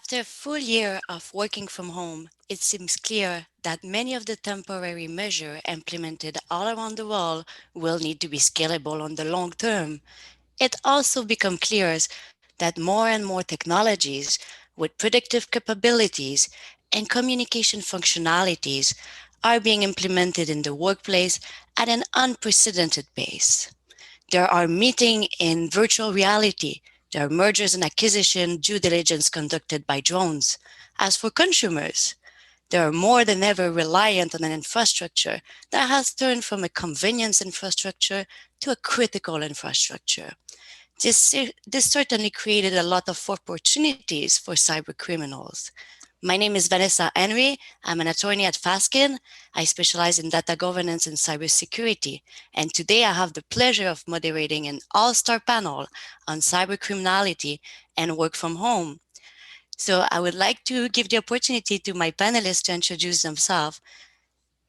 After a full year of working from home, it seems clear that many of the temporary measures implemented all around the world will need to be scalable on the long term. It also becomes clear that more and more technologies with predictive capabilities and communication functionalities are being implemented in the workplace at an unprecedented pace. There are meetings in virtual reality. There are mergers and acquisition due diligence conducted by drones. As for consumers, they are more than ever reliant on an infrastructure that has turned from a convenience infrastructure to a critical infrastructure. This certainly created a lot of opportunities for cyber criminals. My name is Vanessa Henri. I'm an attorney at Faskin. I specialize in data governance and cybersecurity. And today I have the pleasure of moderating an all-star panel on cybercriminality and work from home. So I would like to give the opportunity to my panelists to introduce themselves.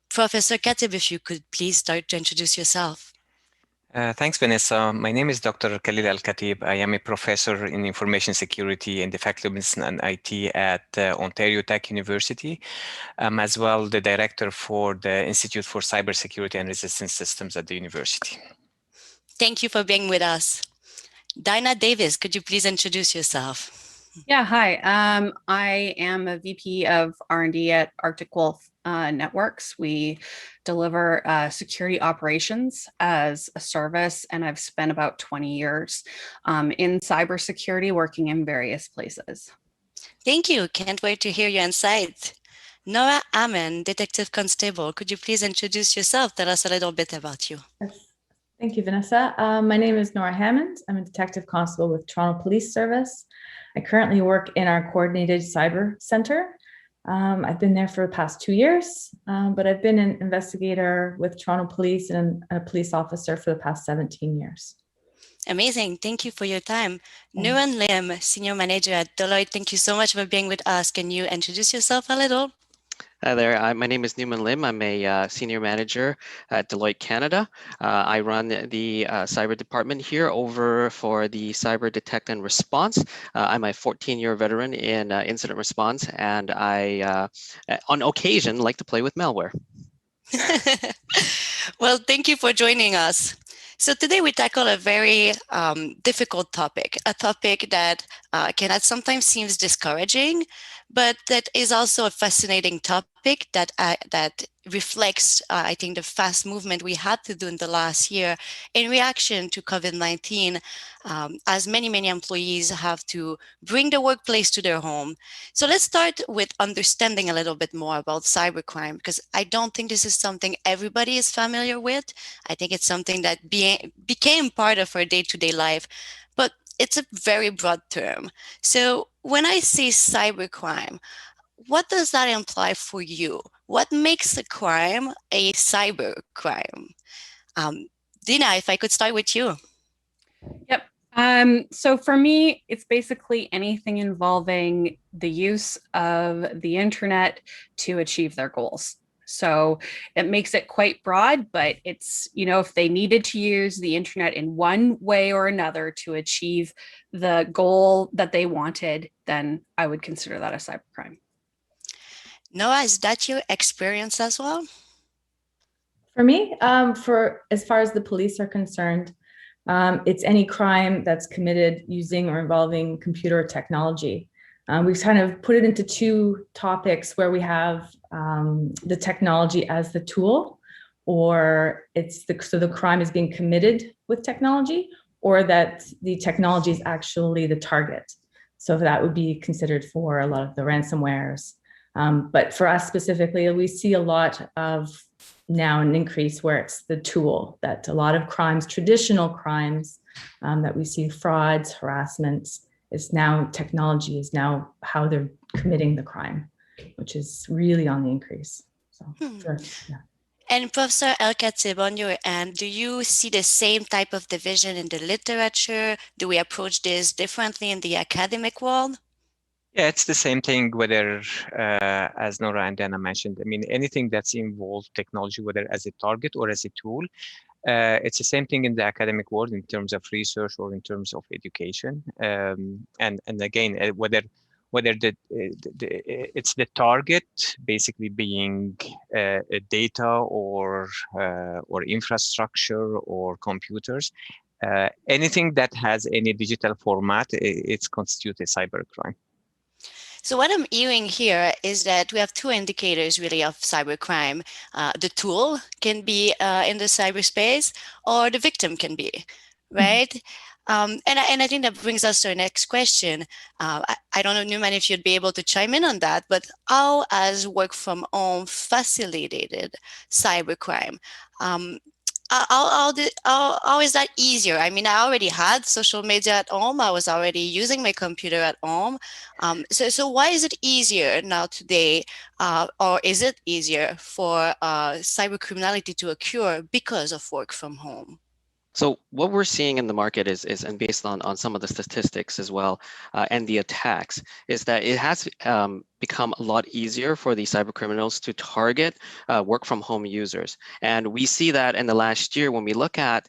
Professor Khatib, if you could please start to introduce yourself. Thanks, Vanessa. My name is Dr. Khalil El-Khatib. I am a professor in information security and de facto medicine and IT at Ontario Tech University. I'm as well the director for the Institute for Cybersecurity and Resistance Systems at the university. Thank you for being with us. Dinah Davis, could you please introduce yourself? Yeah, hi. I am a VP of R&D at Arctic Wolf Networks. We deliver security operations as a service, and I've spent about 20 years in cybersecurity working in various places. Thank you. Can't wait to hear your insights. Nora Hammond, Detective Constable, could you please introduce yourself? Tell us a little bit about you. Yes. Thank you, Vanessa. My name is Nora Hammond. I'm a Detective Constable with Toronto Police Service. I currently work in our Coordinated Cyber Center. I've been there for the past 2 years, but I've been an investigator with Toronto Police and a police officer for the past 17 years. Amazing. Thank you for your time. Neumann Lim, Senior Manager at Deloitte, thank you so much for being with us. Can you introduce yourself a little? Hi there. My name is Neumann Lim. I'm a senior manager at Deloitte Canada. I run the cyber department here over for the cyber detect and response. I'm a 14-year veteran in incident response, and I, on occasion, like to play with malware. Well, thank you for joining us. So today we tackle a very difficult topic, a topic that can sometimes seems discouraging, but that is also a fascinating topic that reflects, I think, the fast movement we had to do in the last year in reaction to COVID-19, as many employees have to bring the workplace to their home. So let's start with understanding a little bit more about cybercrime, because I don't think this is something everybody is familiar with. I think it's something that became part of our day-to-day life, but it's a very broad term. So when I say cybercrime, what does that imply for you? What makes a crime a cyber crime? Dinah, if I could start with you. Yep. So for me, it's basically anything involving the use of the internet to achieve their goals. So it makes it quite broad, but it's, if they needed to use the internet in one way or another to achieve the goal that they wanted, then I would consider that a cybercrime. Noah, is that your experience as well? For me, for as far as the police are concerned, it's any crime that's committed using or involving computer technology. We kind of put it into two topics where we have the technology as the tool, or so the crime is being committed with technology, or that the technology is actually the target. So that would be considered for a lot of the ransomwares. But for us specifically, we see a lot of now an increase where it's the tool, that a lot of crimes, traditional crimes that we see, frauds, harassments, is now technology is now how they're committing the crime, which is really on the increase. So, yeah. And Professor El-Khatib, on your end, do you see the same type of division in the literature? Do we approach this differently in the academic world? Yeah, it's the same thing, whether, as Nora and Dana mentioned, I mean, anything that's involved technology, whether as a target or as a tool, it's the same thing in the academic world in terms of research or in terms of education. And again, whether it's the target basically being data or infrastructure or computers, anything that has any digital format, it's constitutes a cybercrime. So what I'm hearing here is that we have two indicators really of cybercrime. The tool can be in the cyberspace, or the victim can be, right? And I think that brings us to our next question. I don't know, Neumann, if you'd be able to chime in on that, but how has work from home facilitated cybercrime? How is that easier? I mean, I already had social media at home. I was already using my computer at home. So why is it easier now today, or is it easier for cyber criminality to occur because of work from home? So what we're seeing in the market is and based on some of the statistics as well, and the attacks, is that it has become a lot easier for the cyber criminals to target work from home users. And we see that in the last year when we look at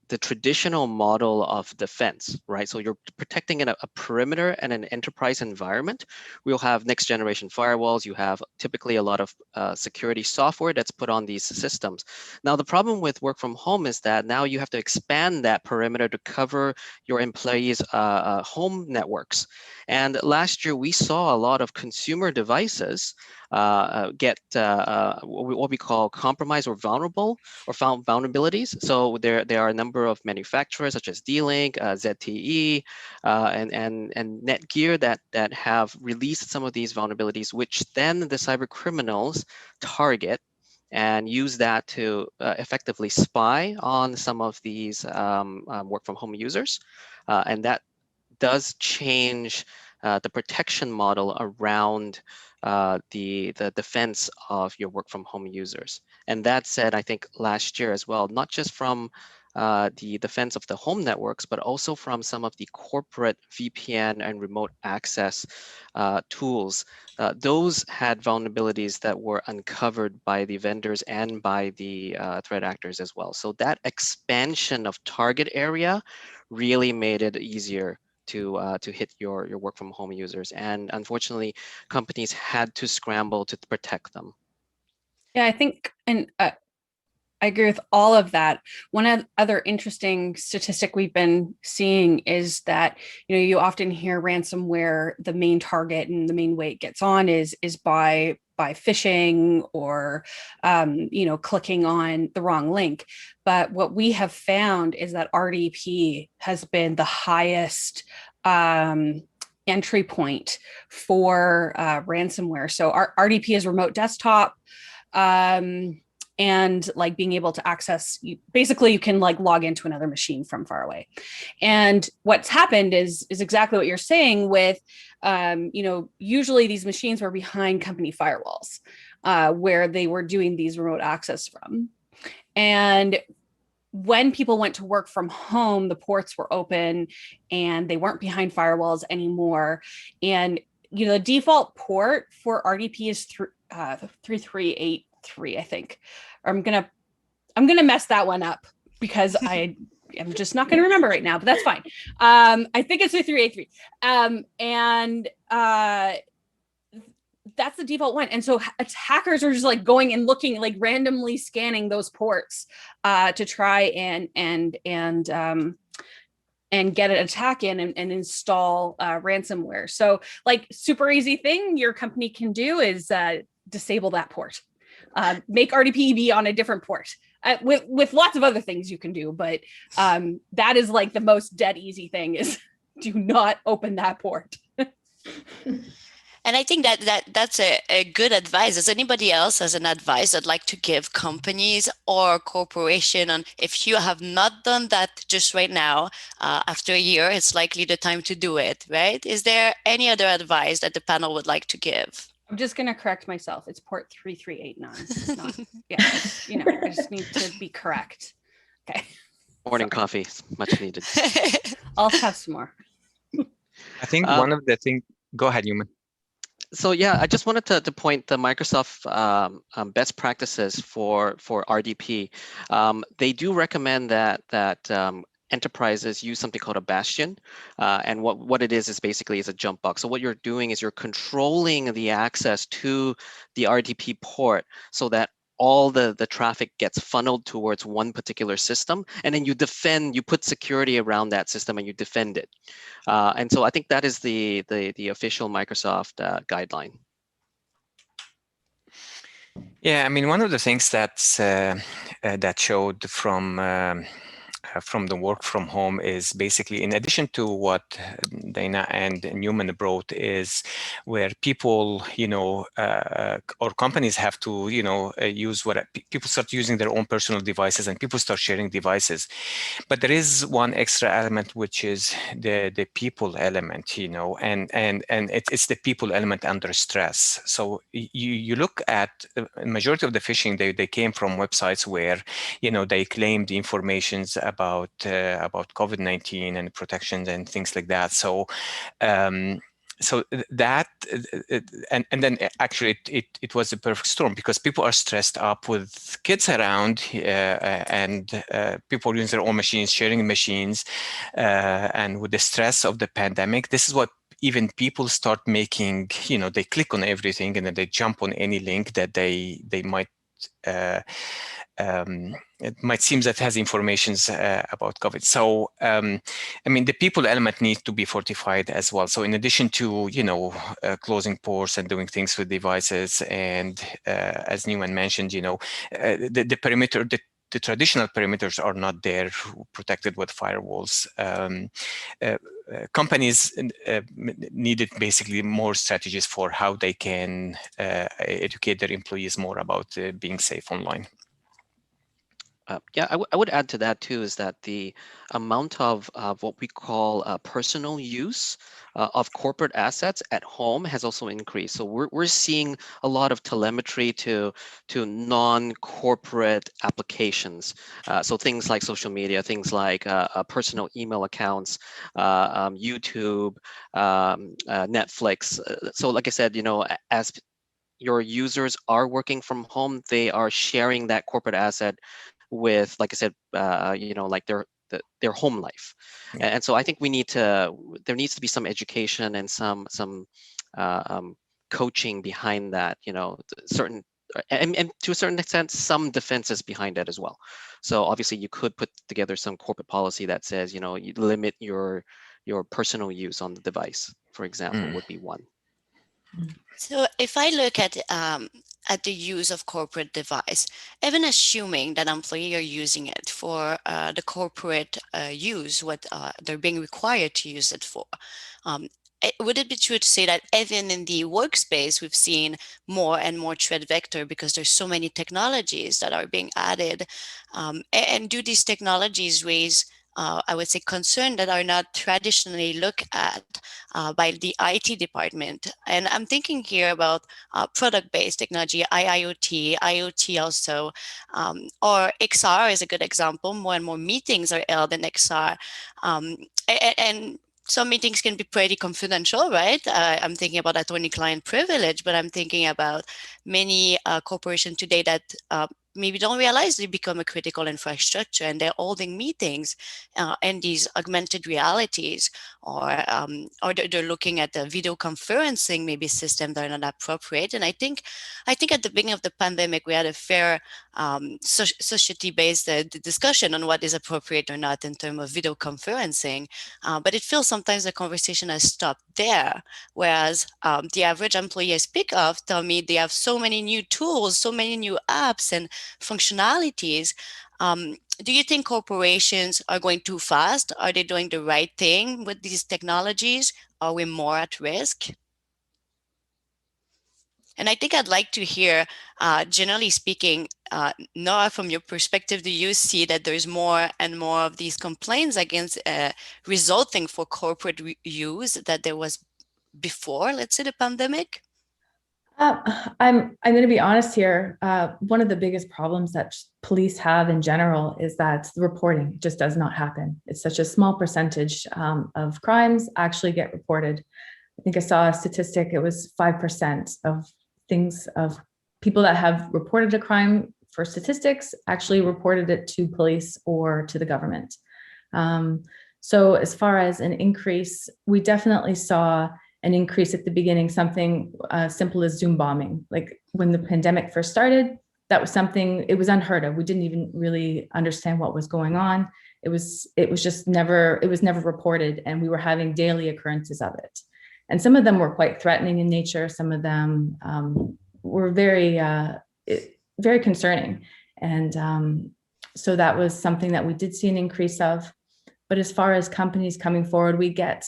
the traditional model of defense, right? So you're protecting in a perimeter and an enterprise environment. We'll have next generation firewalls. You have typically a lot of security software that's put on these systems. Now, the problem with work from home is that now you have to expand that perimeter to cover your employees' home networks. And last year, we saw a lot of consumer devices get what we call compromised or vulnerable, or found vulnerabilities. So there are a number of manufacturers such as D-Link, ZTE, and Netgear that have released some of these vulnerabilities, which then the cyber criminals target and use that to effectively spy on some of these work from home users. And that does change the protection model around the defense of your work from home users. And that said, I think last year as well, not just from the defense of the home networks, but also from some of the corporate VPN and remote access tools. Those had vulnerabilities that were uncovered by the vendors and by the threat actors as well. So that expansion of target area really made it easier to hit your work from home users. And unfortunately, companies had to scramble to protect them. Yeah, I think, and I agree with all of that. One other interesting statistic we've been seeing is that, you often hear ransomware, the main target and the main way it gets on is by phishing or, clicking on the wrong link. But what we have found is that RDP has been the highest entry point for ransomware. So our RDP is remote desktop. And like being able to access, basically you can like log into another machine from far away. And what's happened is exactly what you're saying with, usually these machines were behind company firewalls where they were doing these remote access from. And when people went to work from home, the ports were open and they weren't behind firewalls anymore. And, the default port for RDP is 3383, I think. I'm gonna mess that one up because I am just not gonna remember right now, but that's fine. I think it's 3383. And that's the default one. And so hackers are just like going and looking, like randomly scanning those ports to try and and get an attack in and install ransomware. So like super easy thing your company can do is disable that port. Make RDP be on a different port. With lots of other things you can do, but that is like the most dead easy thing is do not open that port. And I think that's a good advice. Does anybody else has an advice I'd like to give companies or corporation on if you have not done that just right now, after a year, it's likely the time to do it, right? Is there any other advice that the panel would like to give? I'm just going to correct myself. It's port 3389. It's not, yeah, it's, you know, I just need to be correct. Okay. Morning coffee, much needed. I'll have some more. I think one of the things, go ahead, Neumann. So yeah, I just wanted to point the Microsoft best practices for RDP. They do recommend that enterprises use something called a bastion, and what it is basically is a jump box. So what you're doing is you're controlling the access to the RDP port so that all the traffic gets funneled towards one particular system, and then you put security around that system and you defend it. And so I think that is the official Microsoft guideline. Yeah, I mean, one of the things that's that showed from the work from home is basically, in addition to what Dinah and Neumann brought, is where people, or companies have to, use what people start using their own personal devices and people start sharing devices. But there is one extra element, which is the people element, and it's the people element under stress. So you look at the majority of the phishing, they came from websites where, they claimed the informations about COVID-19 and protections and things like that. So so that and then actually it was a perfect storm, because people are stressed up with kids around, and people using their own machines, sharing machines, and with the stress of the pandemic, this is what even people start making, they click on everything and then they jump on any link that they might it might seem that has information about COVID. So, I mean, the people element needs to be fortified as well. So in addition to, closing ports and doing things with devices, and as Neumann mentioned, the perimeter, the traditional perimeters are not there, protected with firewalls. Companies needed basically more strategies for how they can educate their employees more about being safe online. Yeah, I would add to that too, is that the amount of what we call personal use of corporate assets at home has also increased. So we're seeing a lot of telemetry to non-corporate applications. So things like social media, things like personal email accounts, YouTube, Netflix. So like I said, as your users are working from home, they are sharing that corporate asset with, like I said, like their home life. Yeah. And so I think there needs to be some education and some coaching behind that, certain, and to a certain extent, some defenses behind it as well. So obviously you could put together some corporate policy that says, you limit your personal use on the device, for example, would be one. So if I look at the use of corporate device, even assuming that employees are using it for the corporate use, what they're being required to use it for, would it be true to say that even in the workspace, we've seen more and more threat vector because there's so many technologies that are being added? And do these technologies raise, I would say, concern that are not traditionally looked at by the IT department? And I'm thinking here about product-based technology, IIoT, IoT also, or XR is a good example. More and more meetings are held in XR. And some meetings can be pretty confidential, right? I'm thinking about attorney-client privilege, but I'm thinking about many corporations today that maybe don't realize they become a critical infrastructure, and they're holding meetings in these augmented realities, or they're looking at the video conferencing maybe system that are not appropriate. And I think at the beginning of the pandemic we had a fair society-based discussion on what is appropriate or not in terms of video conferencing, but it feels sometimes the conversation has stopped there. Whereas the average employee I speak of tell me they have so many new tools, so many new apps and functionalities. Do you think corporations are going too fast? Are they doing the right thing with these technologies? Are we more at risk? And I think I'd like to hear, generally speaking, Nora, from your perspective, do you see that there's more and more of these complaints against resulting for corporate use that there was before, let's say, the pandemic? I'm going to be honest here. One of the biggest problems that police have in general is that the reporting just does not happen. It's such a small percentage of crimes actually get reported. I think I saw a statistic, it was 5% of people that have reported a crime for statistics actually reported it to police or to the government. So as far as an increase, we definitely saw an increase at the beginning, something simple as Zoom bombing. Like when the pandemic first started, that was something, it was unheard of. We didn't even really understand what was going on. It was never reported, and we were having daily occurrences of it. And some of them were quite threatening in nature. Some of them were very, very concerning. And so that was something that we did see an increase of. But as far as companies coming forward, we get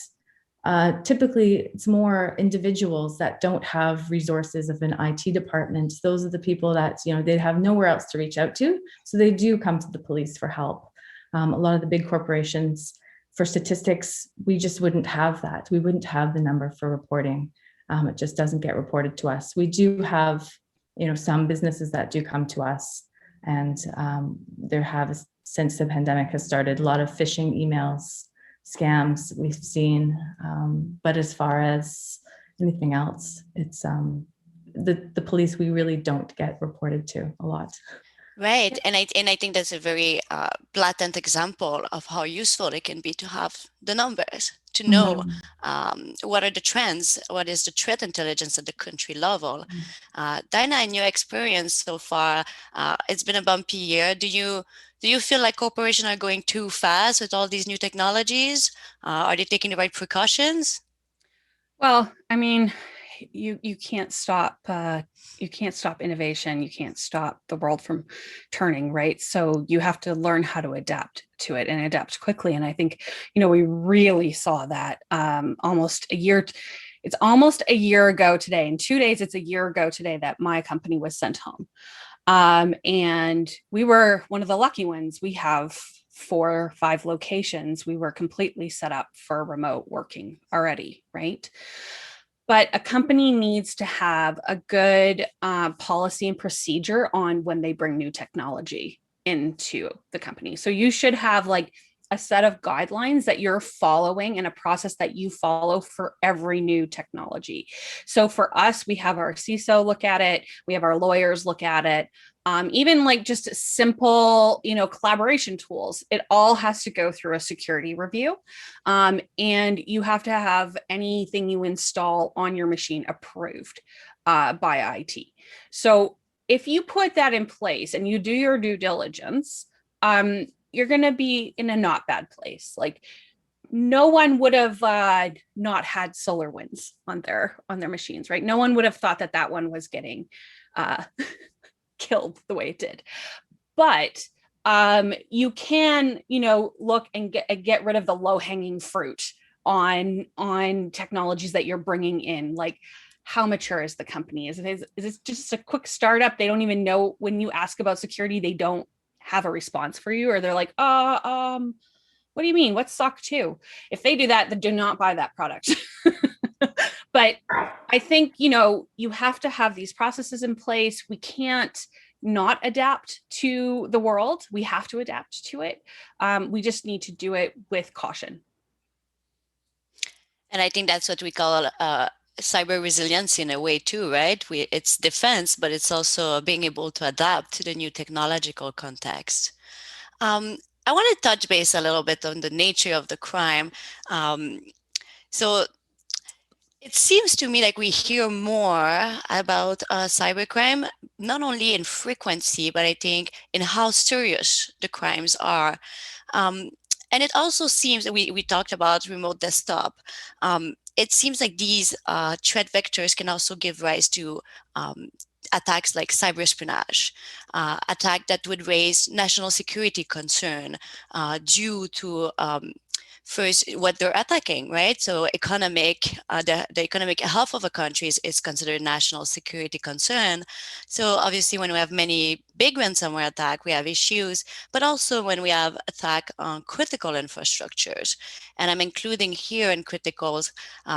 typically it's more individuals that don't have resources of an IT department. Those are the people that, they have nowhere else to reach out to. So they do come to the police for help. A lot of the big corporations, for statistics, we just wouldn't have that. We wouldn't have the number for reporting. It just doesn't get reported to us. We do have, some businesses that do come to us, and there have, since the pandemic has started, a lot of phishing emails, scams we've seen. But as far as anything else, it's the police, we really don't get reported to a lot. Right. And I think that's a very blatant example of how useful it can be to have the numbers, to know what are the trends, what is the threat intelligence at the country level. Dinah, in your experience so far, it's been a bumpy year. Do you feel like corporations are going too fast with all these new technologies? Are they taking the right precautions? Well, I mean, you can't stop innovation. You can't stop the world from turning, right? So you have to learn how to adapt to it and adapt quickly. And I think, we really saw that almost a year. It's almost a year ago today. In 2 days, it's a year ago today that my company was sent home. And we were one of the lucky ones. We have 4 or 5 locations. We were completely set up for remote working already, right? But a company needs to have a good policy and procedure on when they bring new technology into the company. So you should have like a set of guidelines that you're following and a process that you follow for every new technology. So for us, we have our CISO look at it. We have our lawyers look at it. Even like just simple, collaboration tools, it all has to go through a security review. And you have to have anything you install on your machine approved by IT. So if you put that in place and you do your due diligence, you're going to be in a not bad place. Like no one would have not had SolarWinds on their machines, right? No one would have thought that one was getting killed the way it did. But you can, look and get rid of the low-hanging fruit on technologies that you're bringing in. Like, how mature is the company? Is it just a quick startup? They don't even know, when you ask about security, they don't have a response for you, or they're like, what do you mean? What's SOC 2? If they do that, then do not buy that product. But I think, you have to have these processes in place. We can't not adapt to the world. We have to adapt to it. We just need to do it with caution. And I think that's what we call cyber resilience in a way too, right? It's defense, but it's also being able to adapt to the new technological context. I want to touch base a little bit on the nature of the crime. Um, so it seems to me like we hear more about cybercrime, not only in frequency, but I think in how serious the crimes are. Um, and it also seems that we talked about remote desktop. It seems like these threat vectors can also give rise to attacks like cyber espionage, attack that would raise national security concern due to first what they're attacking, right? So the economic health of a country is considered a national security concern. So obviously when we have many big ransomware attack, we have issues, but also when we have attack on critical infrastructures. And I'm including here in criticals,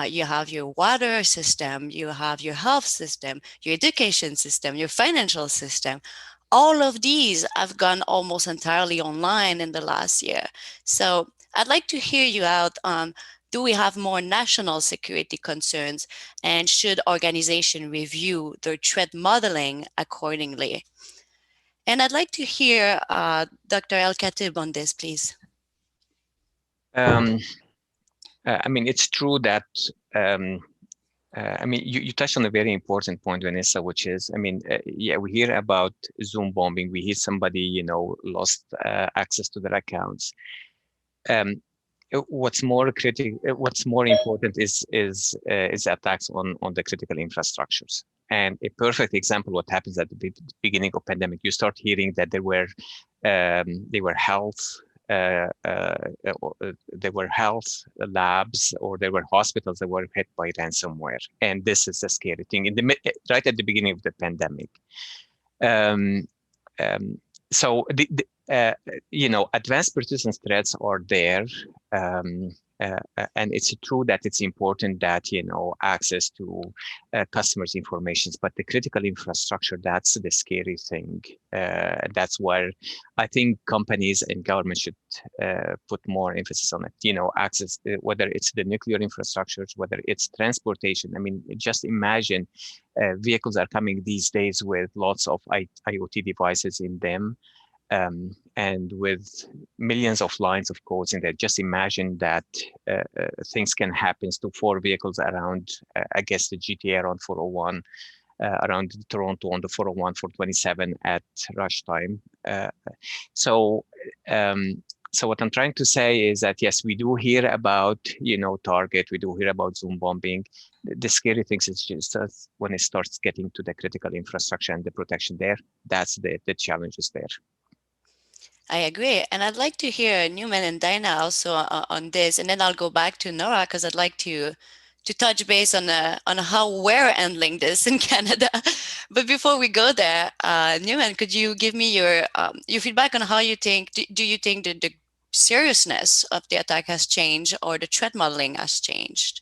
you have your water system, you have your health system, your education system, your financial system. All of these have gone almost entirely online in the last year. So I'd like to hear you out on, do we have more national security concerns, and should organizations review their threat modeling accordingly? And I'd like to hear Dr. El-Khatib on this, please. I mean, it's true that I mean, you touched on a very important point, Vanessa, which is, I mean, yeah, we hear about Zoom bombing. We hear somebody, you know, lost access to their accounts. What's more what's more important is attacks on the critical infrastructures. And a perfect example, what happens at the beginning of pandemic, you start hearing that there were health there were health labs, or there were hospitals that were hit by ransomware. And this is a scary thing right at the beginning of the pandemic. Um, so you know, advanced persistence threats are there. And it's true that it's important that, you know, access to customers' information, but the critical infrastructure, that's the scary thing. That's where I think companies and governments should put more emphasis on it. You know, access, whether it's the nuclear infrastructures, whether it's transportation. I mean, just imagine vehicles are coming these days with lots of IoT devices in them. And with millions of lines of codes in there, just imagine that things can happen to 4 vehicles around, I guess, the GTA around 401, around Toronto on the 401, 427 at rush time. So what I'm trying to say is that, yes, we do hear about, you know, Target, we do hear about Zoom bombing. The scary thing is just when it starts getting to the critical infrastructure and the protection there, that's the challenge is there. I agree. And I'd like to hear Neumann and Dinah also on this. And then I'll go back to Nora, because I'd like to touch base on how we're handling this in Canada. But before we go there, Neumann, could you give me your feedback on how you think, do you think that the seriousness of the attack has changed, or the threat modeling has changed?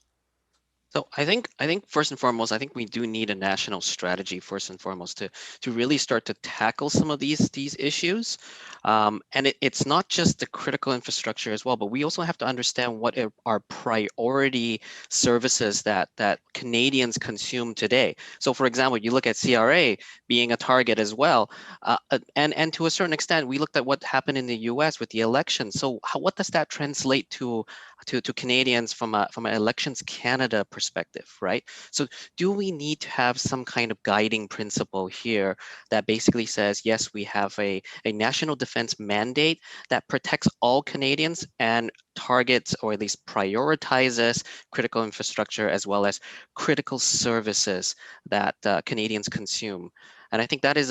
So I think first and foremost, I think we do need a national strategy first and foremost to really start to tackle some of these issues. And it's not just the critical infrastructure as well, but we also have to understand what are priority services that Canadians consume today. So for example, you look at CRA being a target as well. And to a certain extent, we looked at what happened in the US with the election. So what does that translate to Canadians from an Elections Canada perspective, right? So do we need to have some kind of guiding principle here that basically says, yes, we have a national defense mandate that protects all Canadians and targets, or at least prioritizes, critical infrastructure as well as critical services that Canadians consume? And I think that is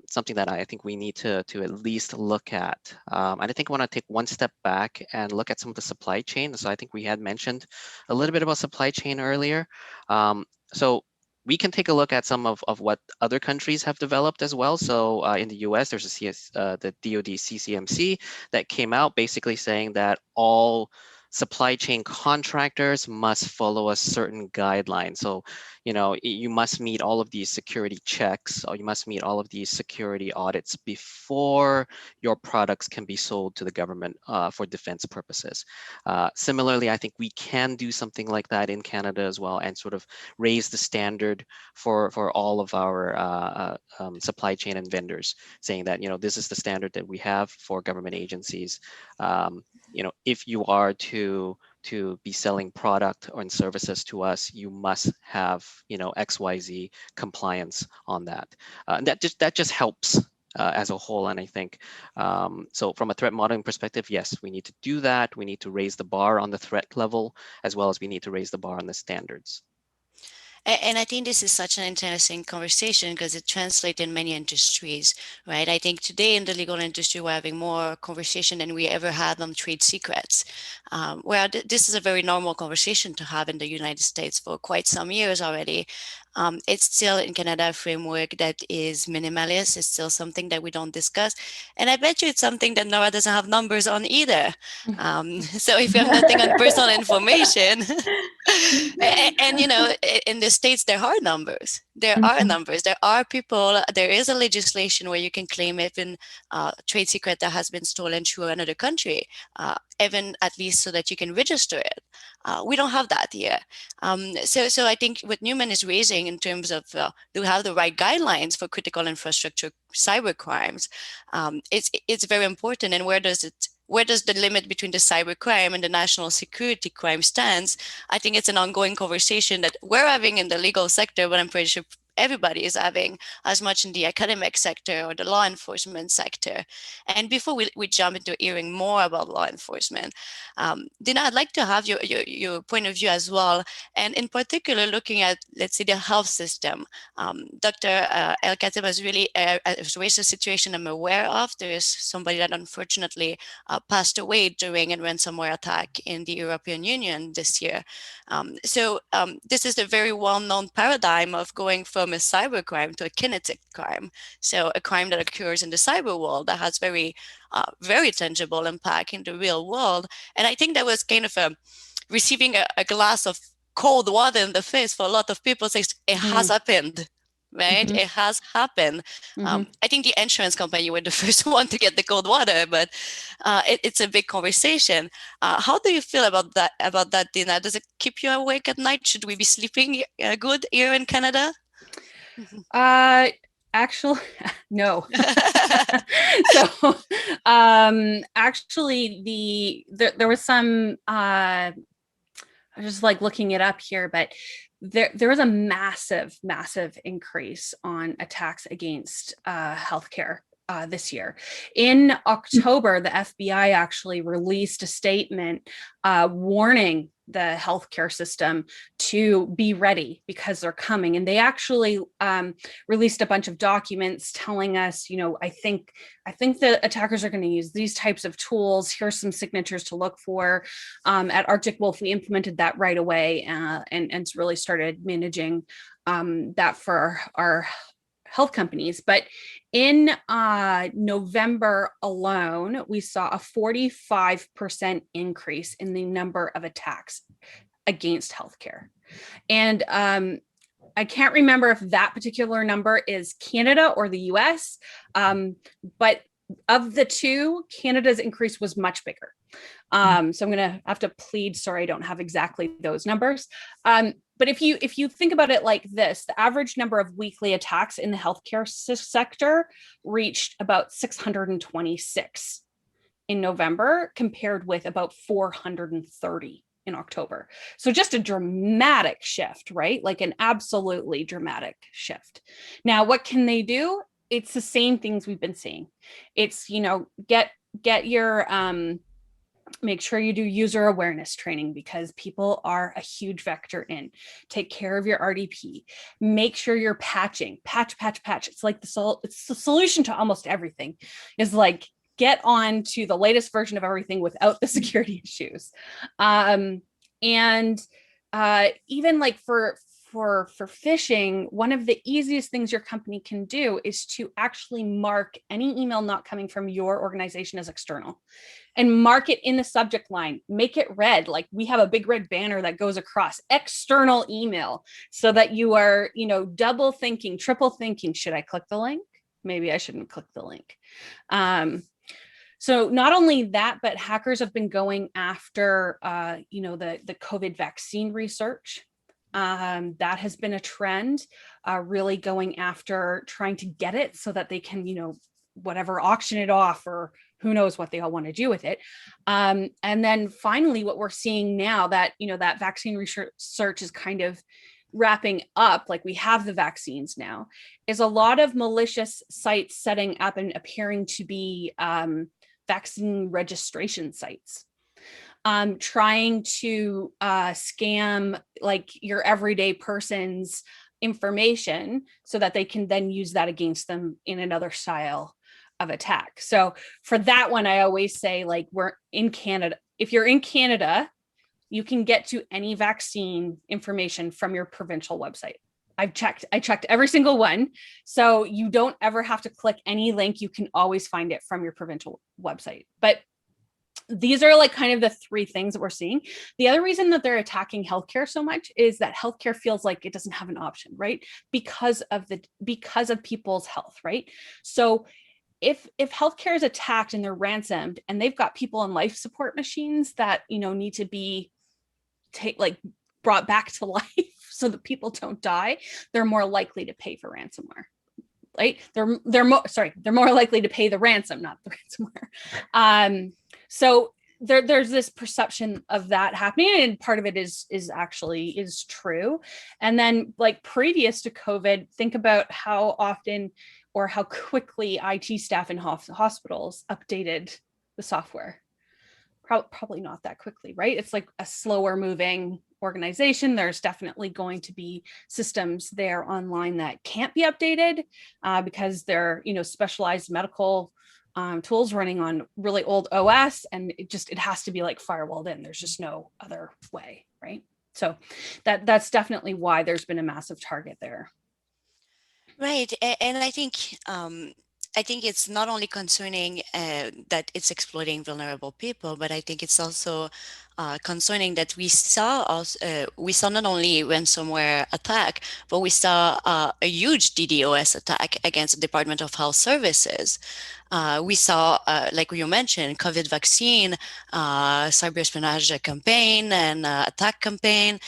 something that I think we need to at least look at. And I think I want to take one step back and look at some of the supply chain. So I think we had mentioned a little bit about supply chain earlier. So we can take a look at some of what other countries have developed as well. So in the US, there's the DoD CCMC that came out basically saying that all supply chain contractors must follow a certain guideline. So, you must meet all of these security checks, or you must meet all of these security audits before your products can be sold to the government for defense purposes. Similarly, I think we can do something like that in Canada as well, and sort of raise the standard for all of our supply chain and vendors, saying that this is the standard that we have for government agencies. If you are to be selling product or services to us, you must have XYZ compliance on that. And that just helps as a whole. And I think so from a threat modeling perspective, yes, we need to do that. We need to raise the bar on the threat level, as well as we need to raise the bar on the standards. And I think this is such an interesting conversation because it translates in many industries, right? I think today in the legal industry, we're having more conversation than we ever had on trade secrets. Where this is a very normal conversation to have in the United States for quite some years already. It's still in Canada a framework that is minimalist. It's still something that we don't discuss. And I bet you it's something that Nora doesn't have numbers on either. So if you have nothing on personal information, and in the States, there are numbers. There are numbers. There are people. There is a legislation where you can claim even trade secret that has been stolen to another country, even at least so that you can register it. We don't have that here. So I think what Neumann is raising in terms of do we have the right guidelines for critical infrastructure cyber crimes? It's very important. And where does the limit between the cyber crime and the national security crime stands? I think it's an ongoing conversation that we're having in the legal sector, but I'm pretty sure everybody is having as much in the academic sector or the law enforcement sector. And before we jump into hearing more about law enforcement, Dinah, I'd like to have your point of view as well. And in particular, looking at, let's say, the health system. Dr. El-Khatib has really raised a situation I'm aware of. There is somebody that unfortunately passed away during a ransomware attack in the European Union this year. So this is a very well-known paradigm of going from a cyber crime to a kinetic crime. So a crime that occurs in the cyber world that has very tangible impact in the real world. And I think that was kind of receiving a glass of cold water in the face for a lot of people. Says it has happened. Right? It has happened. I think the insurance company were the first one to get the cold water, but it's a big conversation. How do you feel about that, Dina? Does it keep you awake at night? Should we be sleeping good here in Canada? Actually, no. So, actually, there was some. I was just like looking it up here, but there was a massive increase on attacks against healthcare this year. In October, the FBI actually released a statement warning the healthcare system to be ready because they're coming. And they actually released a bunch of documents telling us, I think the attackers are going to use these types of tools. Here's some signatures to look for. At Arctic Wolf, we implemented that right away and really started managing that for our health companies. But in November alone, we saw a 45% increase in the number of attacks against healthcare. And I can't remember if that particular number is Canada or the US, but of the two, Canada's increase was much bigger. So I'm going to have to plead, sorry, I don't have exactly those numbers. But if you think about it like this, the average number of weekly attacks in the healthcare sector reached about 626 in November, compared with about 430 in October. So just a dramatic shift, right? Like an absolutely dramatic shift. Now, what can they do? It's the same things we've been seeing. It's, get your make sure you do user awareness training because people are a huge vector in. Take care of your RDP. Make sure you're patching. Patch. It's like it's the solution to almost everything. Is like get on to the latest version of everything without the security issues. And even like for for phishing, one of the easiest things your company can do is to actually mark any email not coming from your organization as external, and mark it in the subject line, make it red. Like we have a big red banner that goes across external email, so that you are, double thinking, triple thinking, should I click the link? Maybe I shouldn't click the link. So not only that, but hackers have been going after, the COVID vaccine research. That has been a trend, really going after trying to get it so that they can, whatever, auction it off, or who knows what they all want to do with it. And then finally, what we're seeing now that, that vaccine research is kind of wrapping up, like we have the vaccines now, is a lot of malicious sites setting up and appearing to be vaccine registration sites, trying to scam like your everyday person's information so that they can then use that against them in another style of attack. So for that one, I always say, like, we're in Canada. If you're in Canada, you can get to any vaccine information from your provincial website. I checked every single one. So you don't ever have to click any link. You can always find it from your provincial website. But these are like kind of the three things that we're seeing. The other reason that they're attacking healthcare so much is that healthcare feels like it doesn't have an option, right? Because of people's health, right? So if healthcare is attacked and they're ransomed and they've got people on life support machines that, need to be brought back to life so that people don't die, they're more likely to pay for ransomware, right? They're more likely to pay the ransom, not the ransomware. So there's this perception of that happening, and part of it is true. And then, like, previous to COVID, think about how often or how quickly IT staff in hospitals updated the software. Probably not that quickly, right? It's like a slower moving organization. There's definitely going to be systems there online that can't be updated because they're, specialized medical tools running on really old OS, and it has to be like firewalled in. There's just no other way, right? So that's definitely why there's been a massive target there. Right, and I think it's not only concerning that it's exploiting vulnerable people, but I think it's also concerning that we saw not only ransomware attack, but we saw a huge DDoS attack against the Department of Health Services. We saw, like you mentioned, COVID vaccine, cyber espionage campaign, and attack campaign.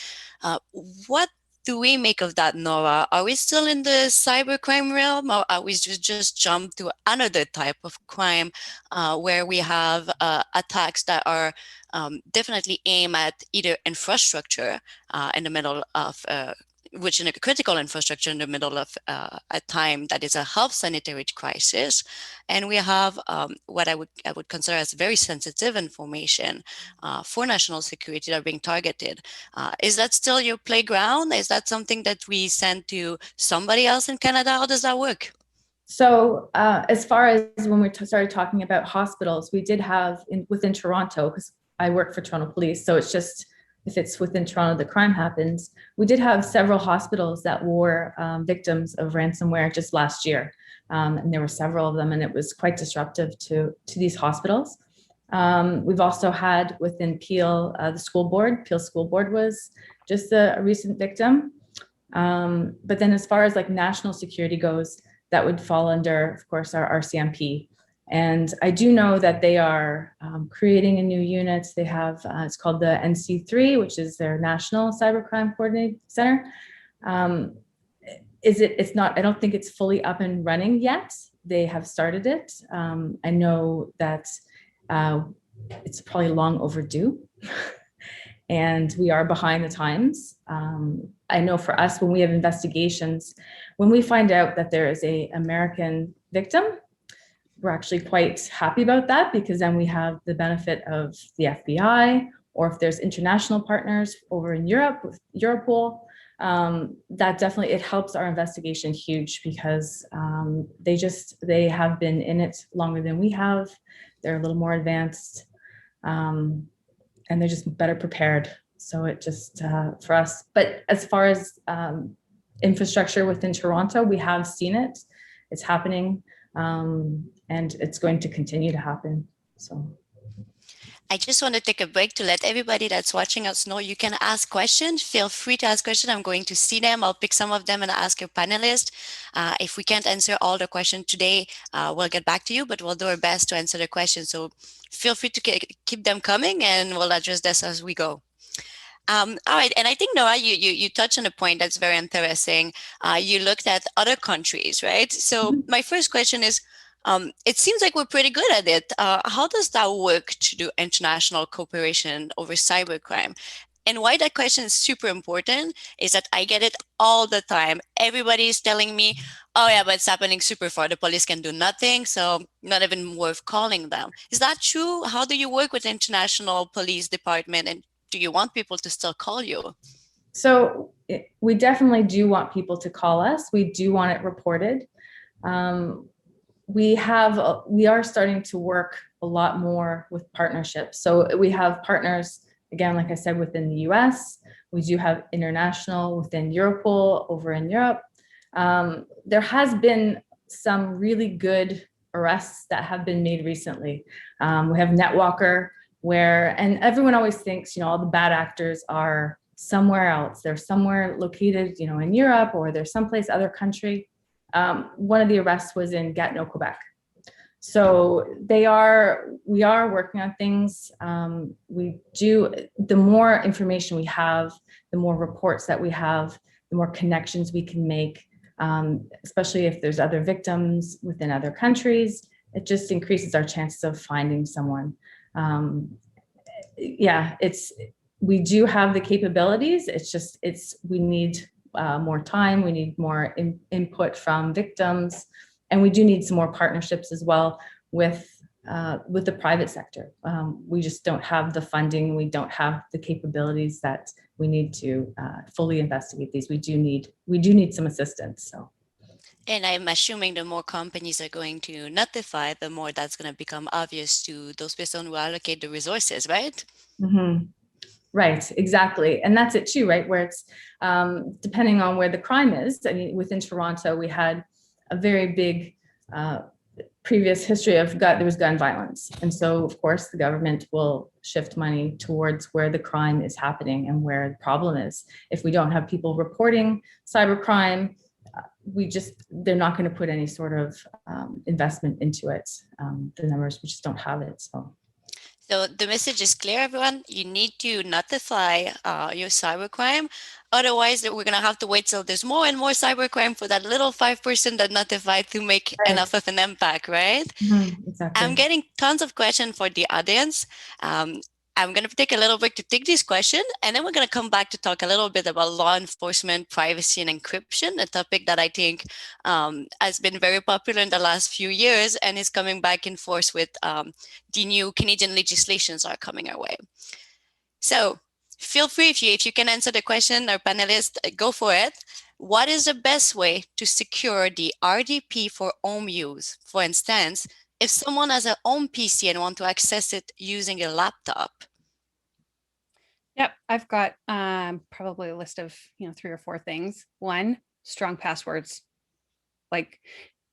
What do we make of that, Nora? Are we still in the cybercrime realm, or are we just jump to another type of crime where we have attacks that are definitely aimed at either infrastructure in the middle of which in a critical infrastructure in the middle of a time that is a health sanitary crisis, and we have what I would consider as very sensitive information for national security that are being targeted. Is that still your playground? Is that something that we send to somebody else in Canada? How does that work? So as far as when we started talking about hospitals, we did have within Toronto, because I work for Toronto Police, so it's just, if it's within Toronto, the crime happens. We did have several hospitals that were victims of ransomware just last year. And there were several of them, and it was quite disruptive to these hospitals. We've also had within Peel, the school board. Peel School Board was just a recent victim. But then as far as like national security goes, that would fall under, of course, our RCMP. And I do know that they are creating a new unit. They have, it's called the NC3, which is their National Cybercrime Coordinating Center. It's not, I don't think it's fully up and running yet. They have started it. I know that it's probably long overdue. And we are behind the times. I know for us, when we have investigations, when we find out that there is an American victim, we're actually quite happy about that, because then we have the benefit of the FBI, or if there's international partners over in Europe with Europol, that definitely, it helps our investigation huge, because they have been in it longer than we have. They're a little more advanced, and they're just better prepared. So it just for us, but as far as infrastructure within Toronto, we have seen it. It's happening, and it's going to continue to happen. So I just want to take a break to let everybody that's watching us know you can ask questions. Feel free to ask questions. I'm going to see them. I'll pick some of them and ask your panelists. If we can't answer all the questions today, we'll get back to you, but we'll do our best to answer the questions. So feel free to keep them coming, and we'll address this as we go. All right, and I think, Nora, you touched on a point that's very interesting. You looked at other countries, right? So my first question is, it seems like we're pretty good at it. How does that work to do international cooperation over cybercrime? And why that question is super important is that I get it all the time. Everybody is telling me, oh yeah, but it's happening super far. The police can do nothing, so not even worth calling them. Is that true? How do you work with international police department, and do you want people to still call you? So we definitely do want people to call us. We do want it reported. We are starting to work a lot more with partnerships. So we have partners, again, like I said, within the US. We do have international within Europol over in Europe. There has been some really good arrests that have been made recently. We have Netwalker, and everyone always thinks, all the bad actors are somewhere else. They're somewhere located, in Europe, or they're someplace other country. One of the arrests was in Gatineau, Quebec. So we are working on things. The more information we have, the more reports that we have, the more connections we can make, especially if there's other victims within other countries. It just increases our chances of finding someone. We do have the capabilities. We need more time. We need more input from victims, and we do need some more partnerships as well with the private sector. We just don't have the funding. We don't have the capabilities that we need to fully investigate these. We do need some assistance. So. And I'm assuming the more companies are going to notify, the more that's going to become obvious to those persons who allocate the resources, right? Mm-hmm. Right, exactly. And that's it too, right? Where it's depending on where the crime is. I mean, within Toronto, we had a very big previous history of there was gun violence. And so, of course, the government will shift money towards where the crime is happening and where the problem is. If we don't have people reporting cybercrime, they're not going to put any sort of investment into it. The numbers, we just don't have it, so. So the message is clear, everyone. You need to notify your cybercrime. Otherwise, we're going to have to wait till there's more and more cybercrime for that little 5% that notified to make enough of an impact, right? Mm-hmm, exactly. I'm getting tons of questions for the audience. I'm going to take a little break to take this question, and then we're going to come back to talk a little bit about law enforcement, privacy, and encryption, a topic that I think has been very popular in the last few years and is coming back in force with the new Canadian legislations are coming our way. So feel free, if you can answer the question, our panelists, go for it. What is the best way to secure the RDP for home use? For instance, if someone has a home PC and want to access it using a laptop. Yep, I've got probably a list of 3 or 4 things. 1, strong passwords. Like,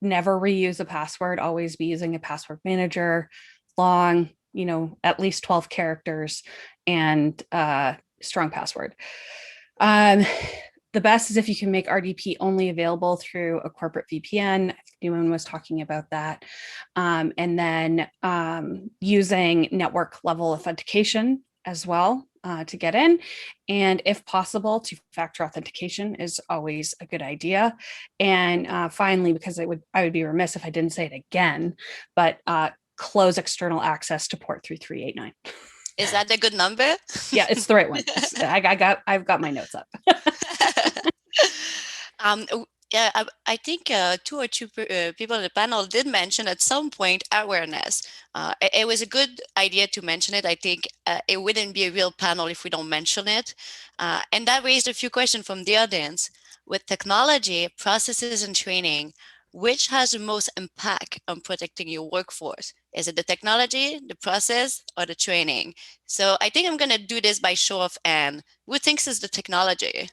never reuse a password. Always be using a password manager, long, at least 12 characters, and strong password. The best is if you can make RDP only available through a corporate VPN. I think Neumann was talking about that. And then using network level authentication as well to get in. And if possible, two-factor authentication is always a good idea. And finally, because I would be remiss if I didn't say it again, but close external access to port 3389. Is that a good number? Yeah, it's the right one. I've got my notes up. Yeah, I think 2 or 3 people on the panel did mention at some point awareness. It was a good idea to mention it. I think it wouldn't be a real panel if we don't mention it. And that raised a few questions from the audience. With technology, processes, and training, which has the most impact on protecting your workforce? Is it the technology, the process, or the training? So I think I'm going to do this by show of hand. Who thinks it's the technology?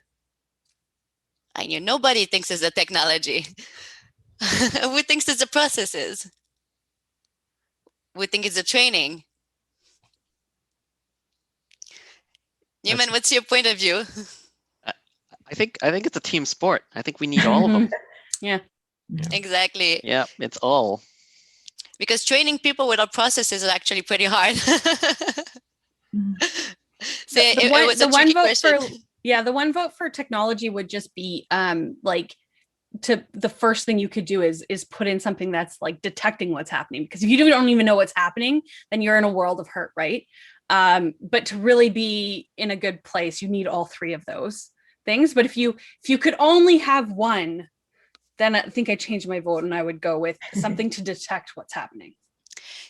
I knew nobody thinks it's the technology. Who thinks it's the processes? We think it's the training. Neumann, what's your point of view? I think it's a team sport. I think we need all of them. Yeah. Exactly. Yeah, it's all. Because training people without processes is actually pretty hard. So it was a tricky question. The one vote for technology would just be like the first thing you could do is put in something that's like detecting what's happening, because if you don't even know what's happening, then you're in a world of hurt, right? But to really be in a good place, you need all three of those things. But if you could only have one, then I think I changed my vote and I would go with something to detect what's happening.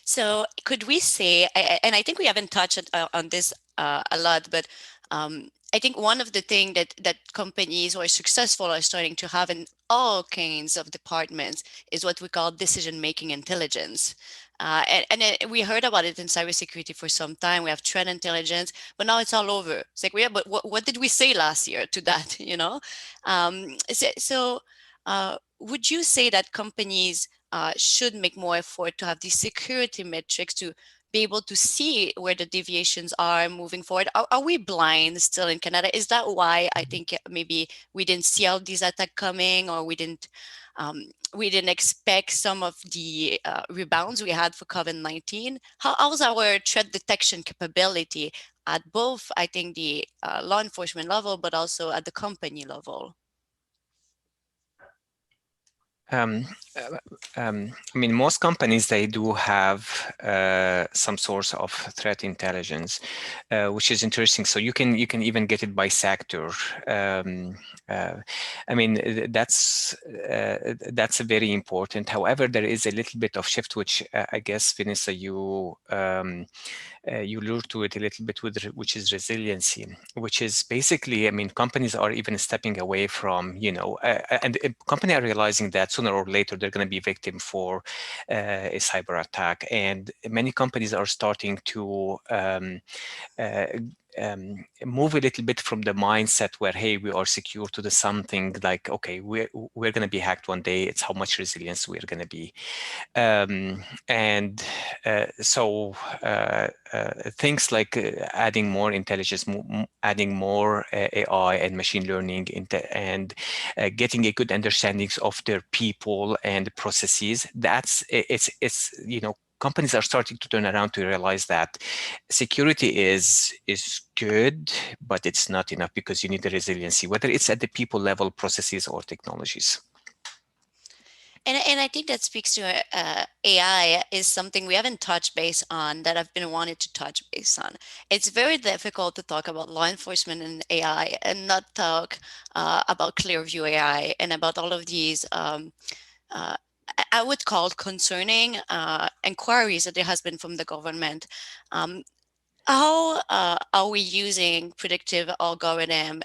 So could we say, and I think we haven't touched on this a lot, but I think one of the things that companies who are successful are starting to have in all kinds of departments is what we call decision-making intelligence. And we heard about it in cybersecurity for some time. We have threat intelligence, but now it's all over. It's like, yeah, but what did we say last year to that, you know? Would you say that companies should make more effort to have these security metrics to be able to see where the deviations are moving forward? Are we blind still in Canada? Is that why I think maybe we didn't see all these attacks coming, or we didn't expect some of the rebounds we had for COVID-19? How's our threat detection capability at both, I think, the law enforcement level, but also at the company level? I mean, most companies, they do have some source of threat intelligence, which is interesting. So you can even get it by sector. I mean, that's very important. However, there is a little bit of shift, which I guess, Vanessa, you lure to it a little bit, which is resiliency, which is basically, I mean, companies are even stepping away from, and companies are realizing that sooner or later they're going to be victim for a cyber attack, and many companies are starting to move a little bit from the mindset where, hey, we are secure, to the something like, okay, we're going to be hacked one day. It's how much resilience we're going to be. So things like adding more intelligence, adding more AI and machine learning, and getting a good understanding of their people and processes. It's companies are starting to turn around to realize that security is good, but it's not enough, because you need the resiliency, whether it's at the people level, processes, or technologies. And I think that speaks to AI is something we haven't touched base on, that I've been wanting to touch base on. It's very difficult to talk about law enforcement and AI and not talk about Clearview AI and about all of these I would call concerning inquiries that there has been from the government. How are we using predictive algorithm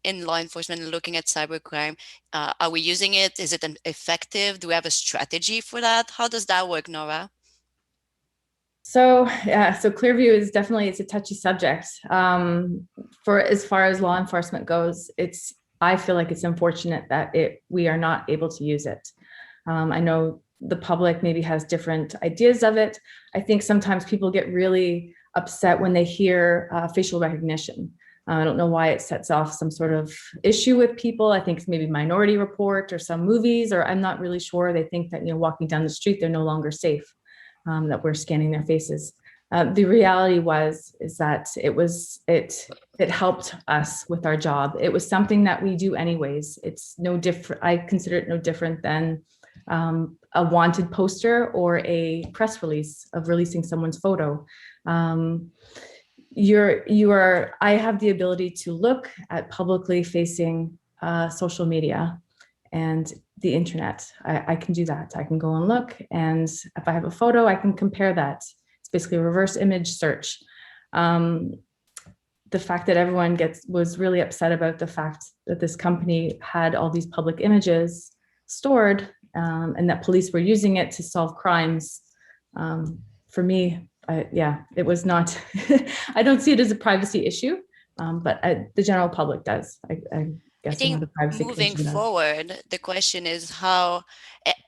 in law enforcement and looking at cybercrime? Are we using it? Is it effective? Do we have a strategy for that? How does that work, Nora? So Clearview is definitely, it's a touchy subject. For as far as law enforcement goes, I feel like it's unfortunate that we are not able to use it. I know the public maybe has different ideas of it. I think sometimes people get really upset when they hear facial recognition. I don't know why it sets off some sort of issue with people. I think it's maybe Minority Report or some movies, or I'm not really sure. They think that, walking down the street, they're no longer safe, that we're scanning their faces. The reality is that it helped us with our job. It was something that we do anyways. It's no different. I consider it no different than a wanted poster or a press release of releasing someone's photo. I have the ability to look at publicly facing social media and the internet. I can do that. I can go and look, and if I have a photo, I can compare that. It's basically a reverse image search. The fact that everyone was really upset about the fact that this company had all these public images stored, and that police were using it to solve crimes. For me, it was not, I don't see it as a privacy issue, but the general public does. I I guess think another privacy moving commission does. forward, the question is how,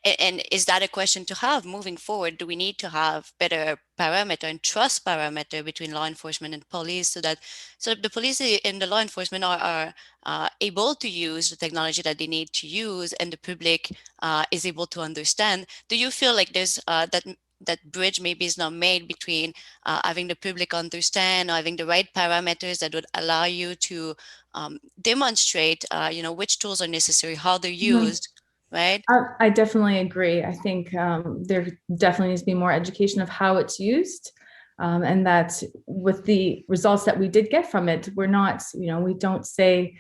and is that a question to have moving forward? Do we need to have better parameter and trust parameter between law enforcement and police so that the police and the law enforcement are able to use the technology that they need to use and the public is able to understand? Do you feel like there's that bridge maybe is not made between having the public understand or having the right parameters that would allow you to demonstrate, which tools are necessary, how they're used, right? I definitely agree. I think there definitely needs to be more education of how it's used. And that with the results that we did get from it, we're not, we don't say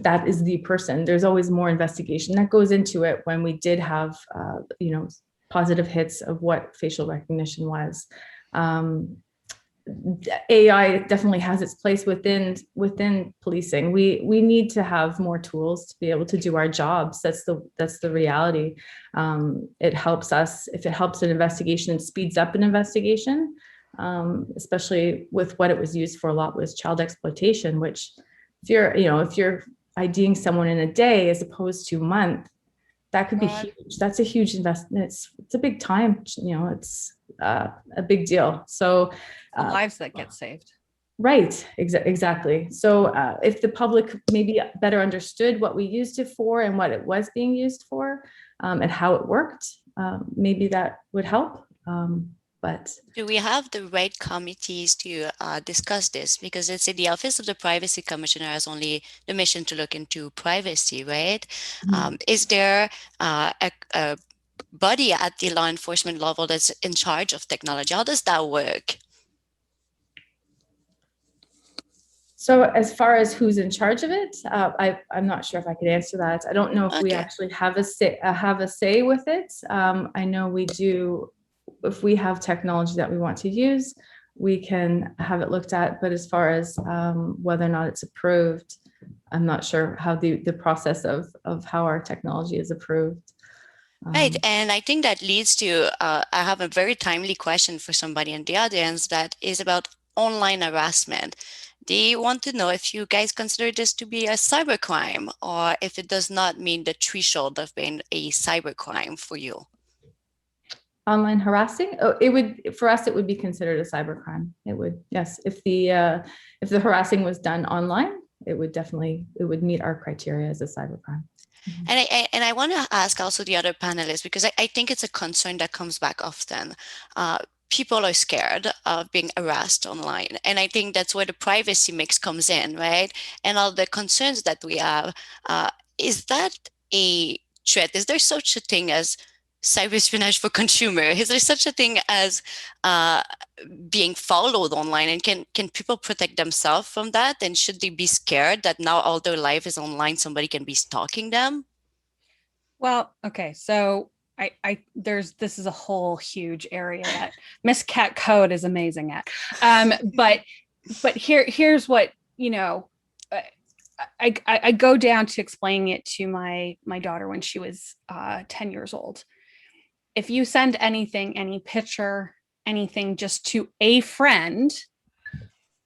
that is the person. There's always more investigation that goes into it when we did have, positive hits of what facial recognition was. AI definitely has its place within policing. We need to have more tools to be able to do our jobs. That's the reality. It helps us, if it helps an investigation and speeds up an investigation, especially with what it was used for a lot was child exploitation, which if you're IDing someone in a day as opposed to a month, that could be huge. That's a huge investment. It's a big time, it's a big deal. So lives that get saved. Right, exactly. So if the public maybe better understood what we used it for and what it was being used for, and how it worked, maybe that would help. But do we have the right committees to discuss this? Because it's in the Office of the Privacy Commissioner has only the mission to look into privacy, right? Is there a body at the law enforcement level that's in charge of technology? How does that work? so as far as who's in charge of it, I'm not sure if I could answer that. I don't know if we actually have a say with it. I know we do. If we have technology that we want to use, we can have it looked at. But as far as whether or not it's approved, I'm not sure how the process of how our technology is approved. Right. And I think that leads to, I have a very timely question for somebody in the audience that is about online harassment. They want to know if you guys consider this to be a cybercrime or if it does not mean the threshold of being a cybercrime for you. Online harassing? Oh, it would, for us, it would be considered a cybercrime. It would, yes. If the harassing was done online, it would meet our criteria as a cybercrime. And I want to ask also the other panelists, because I think it's a concern that comes back often. People are scared of being harassed online. And I think that's where the privacy mix comes in, right? And all the concerns that we have, is that a threat? Is there such a thing as cyber espionage for consumer? Is there such a thing as being followed online? And can people protect themselves from that? And should they be scared that now all their life is online, somebody can be stalking them? Well, okay, so this is a whole huge area that Miss Cat Code is amazing at. But here's what, I go down to explaining it to my daughter when she was 10 years old. If you send anything, any picture, anything just to a friend,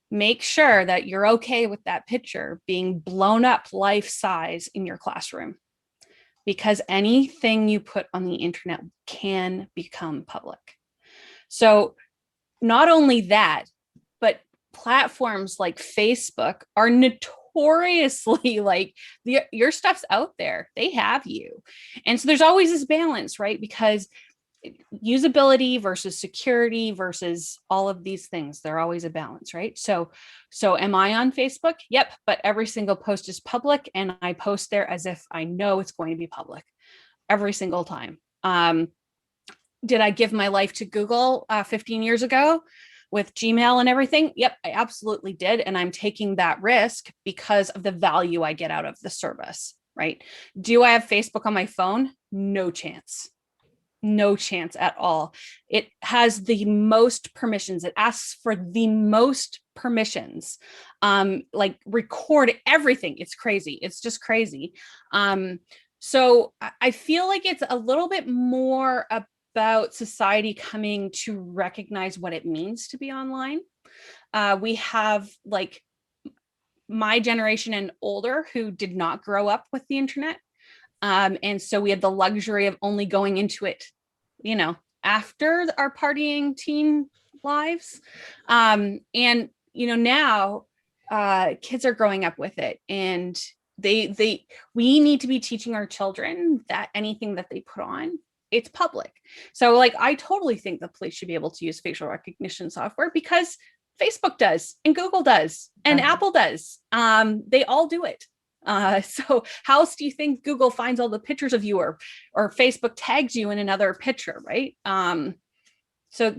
make sure that you're okay with that picture being blown up life size in your classroom. Because anything you put on the internet can become public. So not only that, but platforms like Facebook are notoriously like your stuff's out there. They have you. And so there's always this balance, right? Because usability versus security versus all of these things, they're always a balance, right? So am I on Facebook? Yep, but every single post is public and I post there as if I know it's going to be public every single time. Did I give my life to Google 15 years ago with Gmail and everything? Yep, I absolutely did. And I'm taking that risk because of the value I get out of the service, right? Do I have Facebook on my phone? No chance. No chance at all. It has the most permissions. It asks for the most permissions, like record everything. It's crazy. It's just crazy. So I feel like it's a little bit more about society coming to recognize what it means to be online. We have like my generation and older who did not grow up with the internet. And so we had the luxury of only going into it, you know, after our partying teen lives. And, you know, now kids are growing up with it, and we need to be teaching our children that anything that they put on, it's public. So like, I totally think the police should be able to use facial recognition software because Facebook does, and Google does, and Apple does. They all do it. So how else do you think Google finds all the pictures of you, or Facebook tags you in another picture, right? So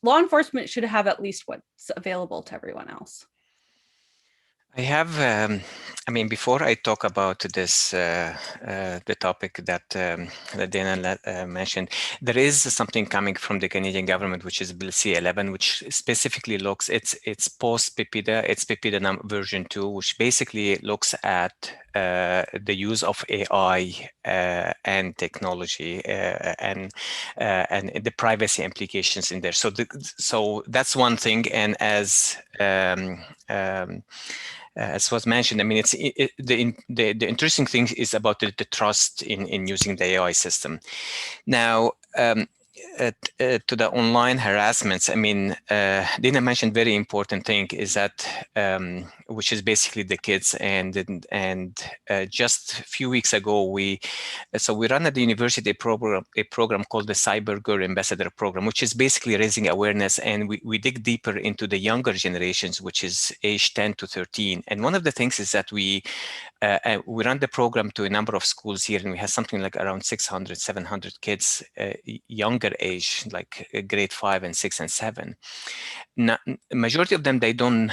law enforcement should have at least what's available to everyone else. I have, I mean, before I talk about this, the topic that Dana mentioned, there is something coming from the Canadian government, which is Bill C-11, which specifically looks, it's post-PIPEDA, it's PIPEDA version 2, which basically looks at the use of AI and technology and the privacy implications in there. So that's one thing, and as was mentioned, I mean, the interesting thing is about the trust in using the AI system. Now, to the online harassments, I mean, Dina mentioned very important thing is that, which is basically the kids, and just a few weeks ago, we run at the university a program called the Cyber Girl Ambassador Program, which is basically raising awareness, and we dig deeper into the younger generations, which is age 10 to 13. And one of the things is that we run the program to a number of schools here, and we have something like around 600, 700 kids, younger age, like grade 5 and 6 and 7. Now, majority of them, they don't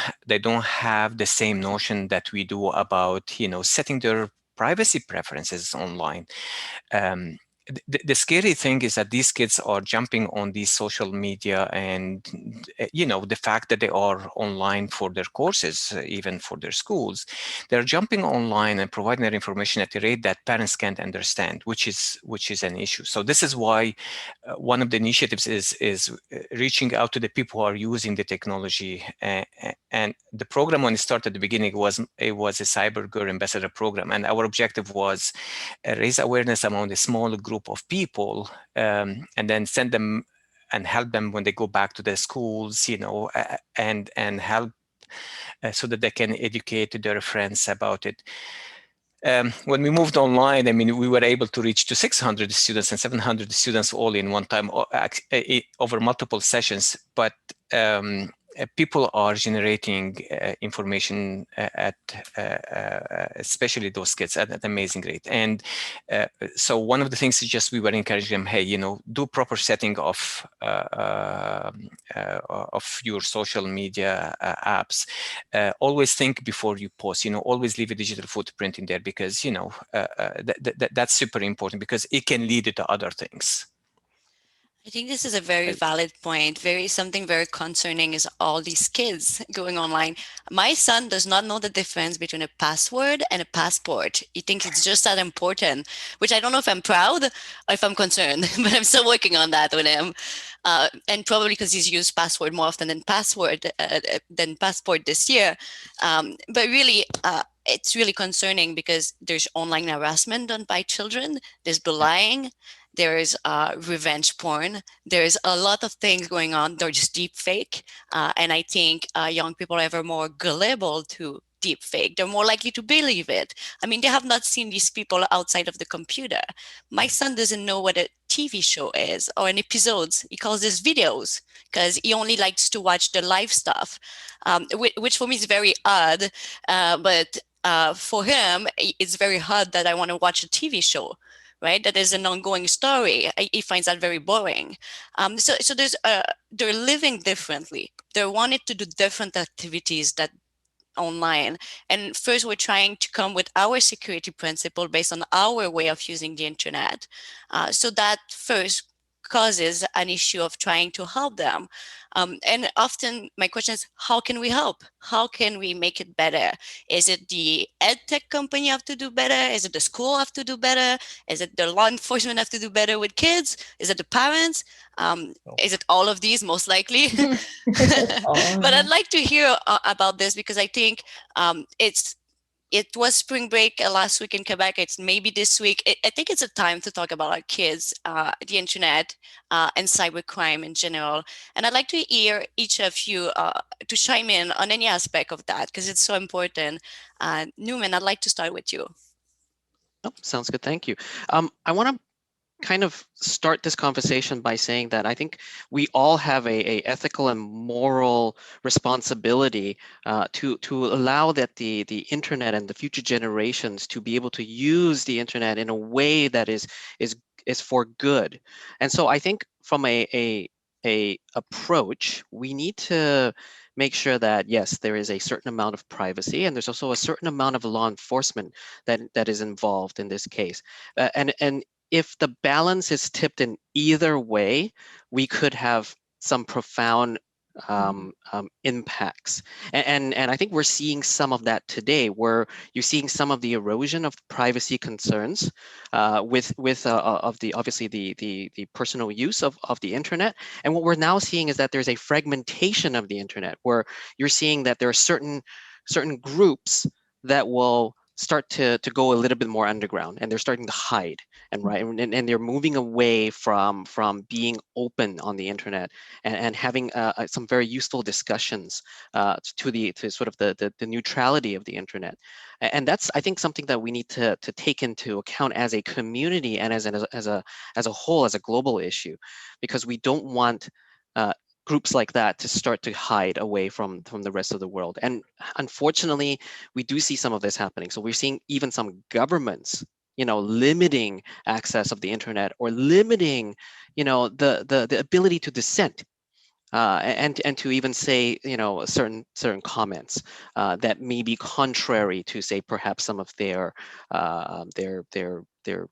have the same notion that we do about, you know, setting their privacy preferences online. The scary thing is that these kids are jumping on these social media, and you know, the fact that they are online for their courses, even for their schools, they're jumping online and providing their information at a rate that parents can't understand, which is an issue. So this is why one of the initiatives is reaching out to the people who are using the technology. And the program, when it started at the beginning, was a Cyber Girl Ambassador program, and our objective was raise awareness among a small group of people, and then send them and help them when they go back to their schools, you know, and help so that they can educate their friends about it. When we moved online, I mean, we were able to reach to 600 students and 700 students all in one time over multiple sessions. But people are generating information at especially those kids at an amazing rate. And so one of the things is just we were encouraging them, hey, you know, do proper setting of your social media apps. Always think before you post, you know, always leave a digital footprint in there, because, you know, that's super important, because it can lead to other things. I think this is a very valid point. Something very concerning is all these kids going online. My son does not know the difference between a password and a passport. He thinks it's just that important, which I don't know if I'm proud or if I'm concerned, but I'm still working on that with him. And probably because he's used password more often than passport this year. But really, it's really concerning because there's online harassment done by children. There's bullying. There's revenge porn. There's a lot of things going on. There's deep fake. And I think young people are ever more gullible to deep fake. They're more likely to believe it. I mean, they have not seen these people outside of the computer. My son doesn't know what a TV show is or an episodes. He calls this videos because he only likes to watch the live stuff, which for me is very odd. But for him, it's very hard that I want to watch a TV show, right? That is an ongoing story. He finds that very boring. So there's they're living differently. They're wanting to do different activities that online. And first, we're trying to come with our security principle based on our way of using the internet. So that first causes an issue of trying to help them. And often my question is, how can we help? How can we make it better? Is it the ed tech company have to do better? Is it the school have to do better? Is it the law enforcement have to do better with kids? Is it the parents? Is it all of these, most likely? But I'd like to hear about this, because I think it was spring break last week in Quebec. It's maybe this week. I think it's a time to talk about our kids, the internet, and cybercrime in general. And I'd like to hear each of you to chime in on any aspect of that, because it's so important. Neumann, I'd like to start with you. Oh, sounds good. Thank you. I want to kind of start this conversation by saying that I think we all have a ethical and moral responsibility to allow that the internet and the future generations to be able to use the internet in a way that is for good. And so I think from a approach, we need to make sure that yes, there is a certain amount of privacy, and there's also a certain amount of law enforcement that is involved in this case, and if the balance is tipped in either way, we could have some profound impacts. And I think we're seeing some of that today, where you're seeing some of the erosion of privacy concerns with of the obviously the personal use of the internet. And what we're now seeing is that there's a fragmentation of the internet, where you're seeing that there are certain groups that will start to go a little bit more underground, and they're starting to hide, and right, and they're moving away from being open on the internet, and having some very useful discussions to sort of the neutrality of the internet. And that's, I think, something that we need to take into account as a community and as a whole, as a global issue, because we don't want groups like that to start to hide away from the rest of the world. And unfortunately, we do see some of this happening. So we're seeing even some governments, limiting access of the internet, or limiting, the ability to dissent, and to even say, certain comments that may be contrary to, say, perhaps some of their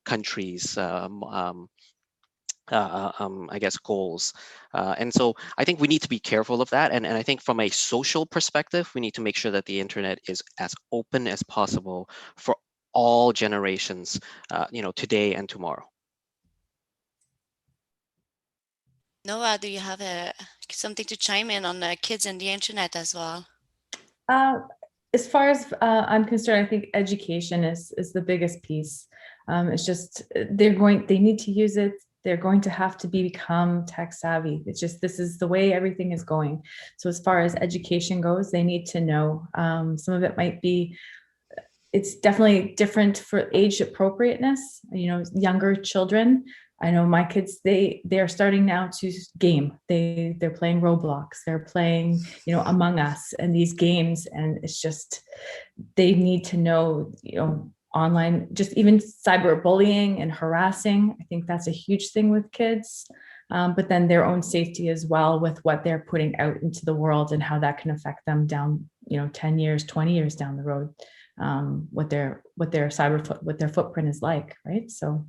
countries' I guess, goals. And so I think we need to be careful of that. And I think from a social perspective, we need to make sure that the internet is as open as possible for all generations, today and tomorrow. Nora, do you have something to chime in on the kids and the internet as well? As far as I'm concerned, I think education is the biggest piece. It's just they need to use it. They're going to have to become tech savvy. It's just, this is the way everything is going. So as far as education goes, they need to know. Some of it might be, it's definitely different for age appropriateness. Younger children. I know my kids, they're starting now to game. They're playing Roblox. They're playing, Among Us and these games. And it's just, they need to know, online, just even cyberbullying and harassing. I think that's a huge thing with kids. But then their own safety as well, with what they're putting out into the world and how that can affect them down, 10 years, 20 years down the road, what their footprint is like, right? So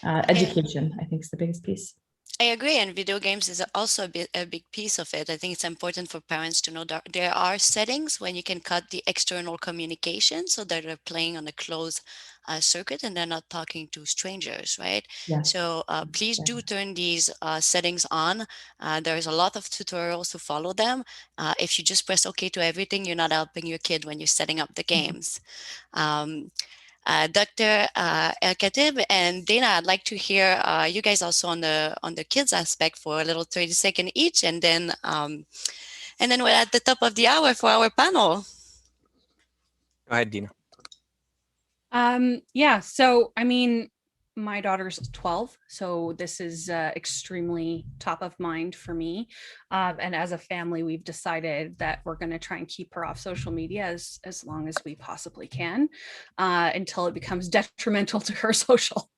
education, I think, is the biggest piece. I agree, and video games is also a big piece of it. I think it's important for parents to know that there are settings when you can cut the external communication, so that they're playing on a closed circuit and they're not talking to strangers, right? Yes. So please do turn these settings on. There's a lot of tutorials to follow them. If you just press OK to everything, you're not helping your kid when you're setting up the games. Dr. El-Khatib and Dana, I'd like to hear you guys also on the kids aspect for a little 30 seconds each, and then we're at the top of the hour for our panel. Go ahead, Dina. Yeah, so I mean, my daughter's 12, so this is extremely top of mind for me. And as a family, we've decided that we're going to try and keep her off social media as long as we possibly can, until it becomes detrimental to her social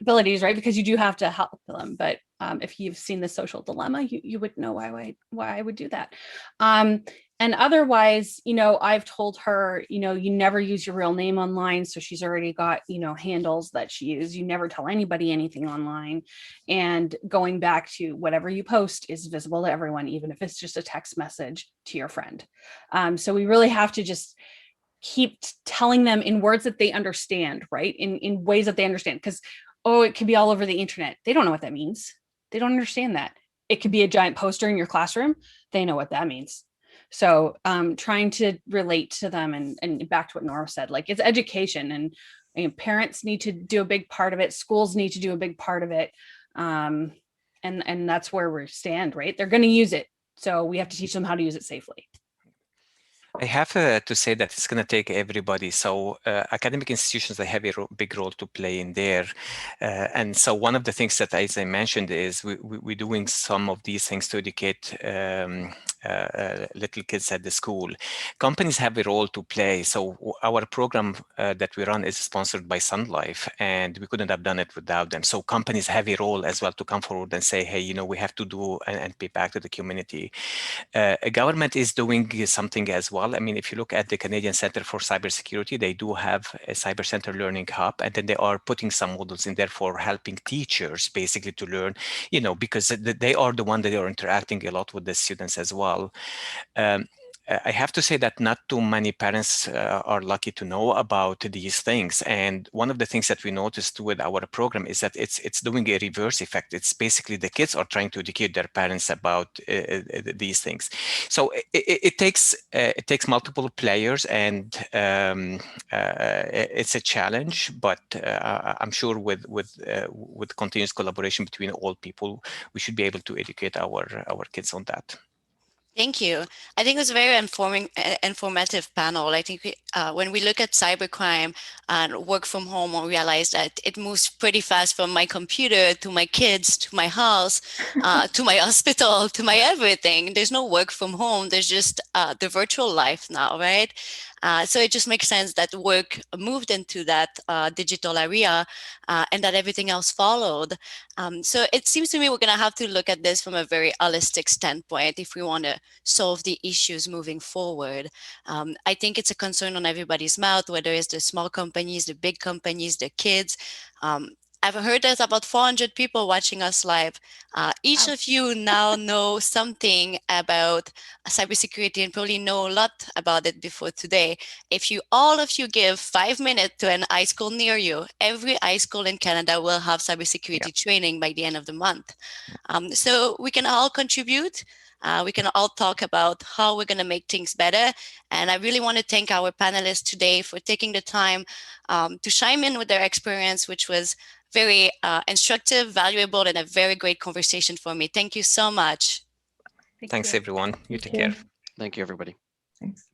abilities, right? Because you do have to help them. But if you've seen The Social Dilemma, you would know why I would do that. And otherwise, you know, I've told her, you know, you never use your real name online. So she's already got, you know, handles that she uses. You never tell anybody anything online. And going back to whatever you post is visible to everyone, even if it's just a text message to your friend. So we really have to just keep telling them in words that they understand, right? In ways that they understand. Because, oh, it could be all over the internet. They don't know what that means. They don't understand that. It could be a giant poster in your classroom. They know what that means. So trying to relate to them and back to what Nora said, like it's education and parents need to do a big part of it. Schools need to do a big part of it. And that's where we stand, right? They're going to use it. So we have to teach them how to use it safely. I have to say that it's going to take everybody. So academic institutions, they have a big role to play in there. And so one of the things that, as I mentioned, is we're doing some of these things to educate little kids at the school. Companies have a role to play. So our program that we run is sponsored by Sun Life, and we couldn't have done it without them. So companies have a role as well to come forward and say, hey, you know, we have to do and pay back to the community. Government is doing something as well. I mean, if you look at the Canadian Center for Cybersecurity, they do have a Cyber Center Learning Hub, and then they are putting some models in there for helping teachers basically to learn, you know, because they are the one that are interacting a lot with the students as well. I have to say that not too many parents are lucky to know about these things. And one of the things that we noticed with our program is that it's doing a reverse effect. It's basically the kids are trying to educate their parents about these things. So it takes multiple players, and it's a challenge. But I'm sure with continuous collaboration between all people, we should be able to educate our kids on that. Thank you. I think it was a very informative panel. I think when we look at cybercrime and work from home, we realize that it moves pretty fast from my computer to my kids, to my house, to my hospital, to my everything. There's no work from home. There's just the virtual life now, right? So it just makes sense that work moved into that digital area and that everything else followed. So it seems to me we're going to have to look at this from a very holistic standpoint if we want to solve the issues moving forward. I think it's a concern on everybody's mouth, whether it's the small companies, the big companies, the kids. I've heard there's about 400 people watching us live. Each of you now know something about cybersecurity and probably know a lot about it before today. If all of you give 5 minutes to an high school near you, every high school in Canada will have cybersecurity training by the end of the month. So we can all contribute. We can all talk about how we're going to make things better. And I really want to thank our panelists today for taking the time to chime in with their experience, which was very instructive, valuable, and a very great conversation for me. Thank you so much. Thanks, everyone. You take care. Thank you, everybody. Thanks.